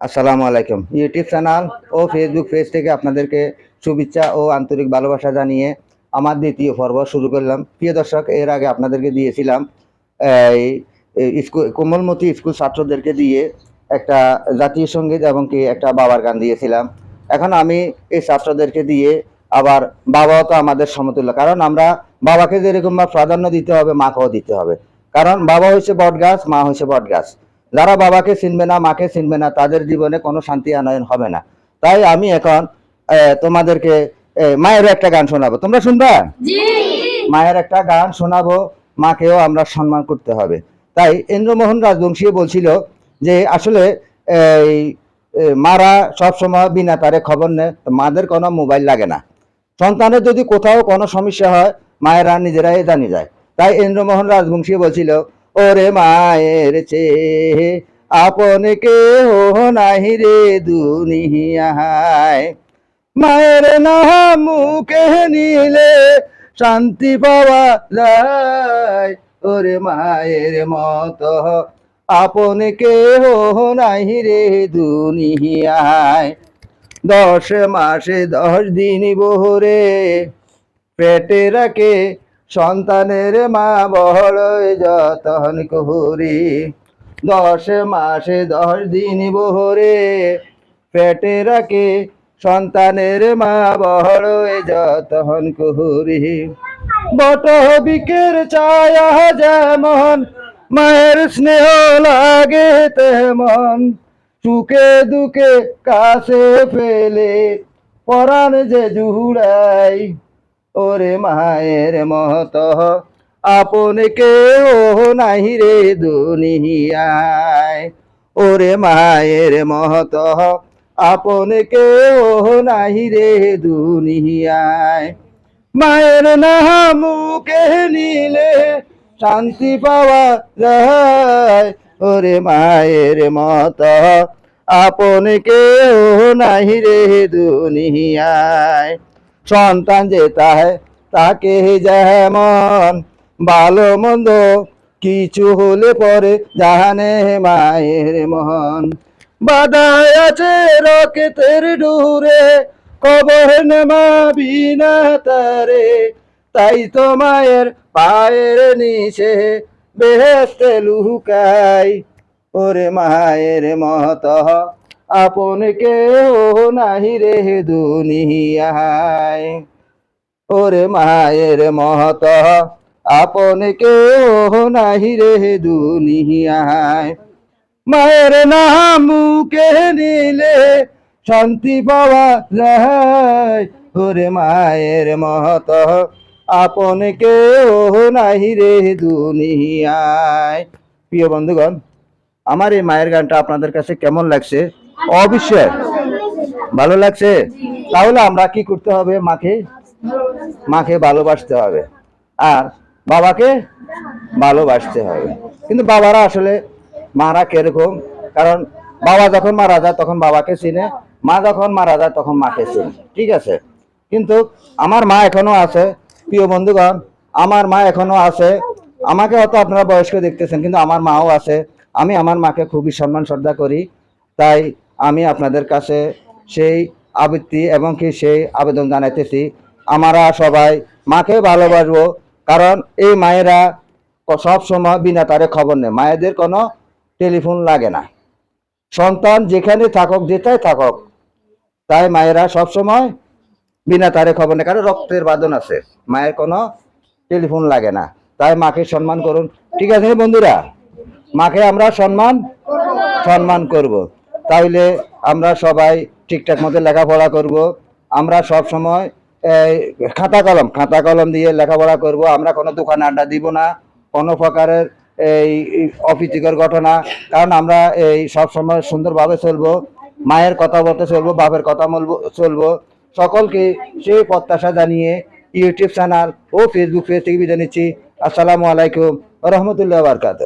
আসসালামু আলাইকুম। YouTube channel ও Facebook page থেকে আপনাদেরকে শুভেচ্ছা ও আন্তরিক ভালোবাসা জানিয়ে আমার দ্বিতীয় পর্ব শুরু করলাম। প্রিয় দর্শক, এর আগে আপনাদেরকে দিয়েছিলাম এই স্কুল কোমলমতি স্কুল ছাত্রদেরকে দিয়ে একটা জাতীয় সঙ্গীত এবং কি একটা বাবার গান দিয়েছিলাম। এখন আমি এই ছাত্রদেরকে দিয়ে আবার বাবাও তো আমাদের সমতুল্য, কারণ আমরা বাবাকে যেরকম প্রাধান্য দিতে হবে মাকেও দিতে হবে। কারণ বাবা হচ্ছে বট গাছ, মা হচ্ছে বট গাছ। যারা বাবাকে চিনবে না, মাকে চিনবে না, তাদের জীবনে কোনো শান্তি আনয়ন হবে না। তাই আমি এখন তোমাদেরকে মায়ের একটা গান শোনাবো, তোমরা শুনবা? মায়ের একটা গান শোনাবো, মাকেও আমরা সম্মান করতে হবে। তাই ইন্দ্রমোহন রাজবংশী বলছিল যে আসলে এই মারা সব সময় বিনা তারে খবর নেয়, মাদের কোনো মোবাইল লাগে না। সন্তানের যদি কোথাও কোনো সমস্যা হয় মায়েরা নিজেরাই জানিয়ে যায়। তাই ইন্দ্রমোহন রাজবংশী বলছিল, ওরে মায়ের চেয়ে আপন কেহ নাহি রে দুনিয়ায়, মায়ের নাম মুখে নিলে শান্তি পাওয়া যায়, ওরে মায়ের মতো আপন কেহ নাহি রে দুনিয়ায়। 10 মাসে 10 দিন বহরে পেটে রাখে সন্তানের মা বড়ই যতন করি। 10 মাসে 10 দিন বহরে পেটে রাখে সন্তানের মা বড়ই যতন করি। বট বিকের ছায়া যেমন মায়ের স্নেহ লাগে তেমন, সুখে দুঃখে কাছে ফেলে পরাণ যে জুড়াই, ওরে মায়ের মতো আপন কেহ নাহি রে দুনিয়ায়, ওরে মায়ের মতো আপন কেহ নাহি রে দুনিয়ায়। মায়ের নাম মুখে নিলে শান্তি পাওয়া যায়, ওরে মায়ের মতো আপন কেহ নাহি রে দুনিয়ায়। সন্তান যে তাকে যেমন ভালো মন্দ কিছু হলে পরে জানে মায়ের মন। বাধায় আছে রকেতের ডুরে কবর নেমাবি না তারে, তাই তো মায়ের পায়ের নিচে বেহেশতে লুকাই, ওরে মায়ের মতো আপন কেহ নাহি রে দুনিয়ায়, ওরে মায়ের মতো আপন কেহ নাহি রে দুনিয়ায়। মায়ের নাম মুখে নিলে শান্তি পাওয়া যায়, ওরে মায়ের মতো আপন কেহ নাহি রে দুনিয়ায়। প্রিয় বন্ধুগণ, আমার এই মায়ের গানটা আপনাদের কাছে কেমন লাগছে? অবশ্যই ভালো লাগছে। তাহলে আমরা কি করতে হবে? মাকে ভালোবাসতে হবে আর বাবাকে ভালোবাসতে হবে। কিন্তু বাবারা আসলে মারা কিরকম, কারণ বাবা যখন মারা যায় তখন বাবাকে চিনে, মা যখন মারা যায় তখন মাকে চিনে, ঠিক আছে? কিন্তু আমার মা এখনো আছে। প্রিয় বন্ধুগণ, আমার মা এখনো আছে। আমাকে হয়তো আপনারা বয়স্ক দেখতেছেন, কিন্তু আমার মাও আছে। আমি আমার মাকে খুবই সম্মান শ্রদ্ধা করি। তাই আমি আপনাদের কাছে সেই আবৃত্তি এবং কি সেই আবেদন জানাইতেছি, আমরা সবাই মাকে ভালোবাসবো। কারণ এই মায়েরা সব সময় বিনা তারে খবর নেয়, মায়েদের কোনো টেলিফোন লাগে না। সন্তান যেখানে থাকুক, যেটাই থাকুক, তাই মায়েরা সব সময় বিনা তারে খবর নেয়, কারণ রক্তের বাঁধন আছে, মায়ের কোনো টেলিফোন লাগে না। তাই মাকে সম্মান করুন, ঠিক আছে বন্ধুরা? মাকে আমরা সম্মান করব। তাহলে আমরা সবাই ঠিকঠাক মতো লেখাপড়া করব। আমরা সব সময় খাতা কলম দিয়ে লেখাপড়া করব। আমরা কোনো দোকানে আড্ডা দিব না, কোনো প্রকারের এই অপ্রীতিকর ঘটনা। কারণ আমরা এই সব সময় সুন্দরভাবে চলবো, মায়ের কথা বলতে চলবো, বাপের কথা চলবো। সকলকে সেই প্রত্যাশা জানিয়ে ইউটিউব চ্যানেল ও ফেসবুক পেজ থেকে বিদায় নিচ্ছি। আসসালামু আলাইকুম ওয়া রাহমাতুল্লাহি ওয়া বারাকাতুহু।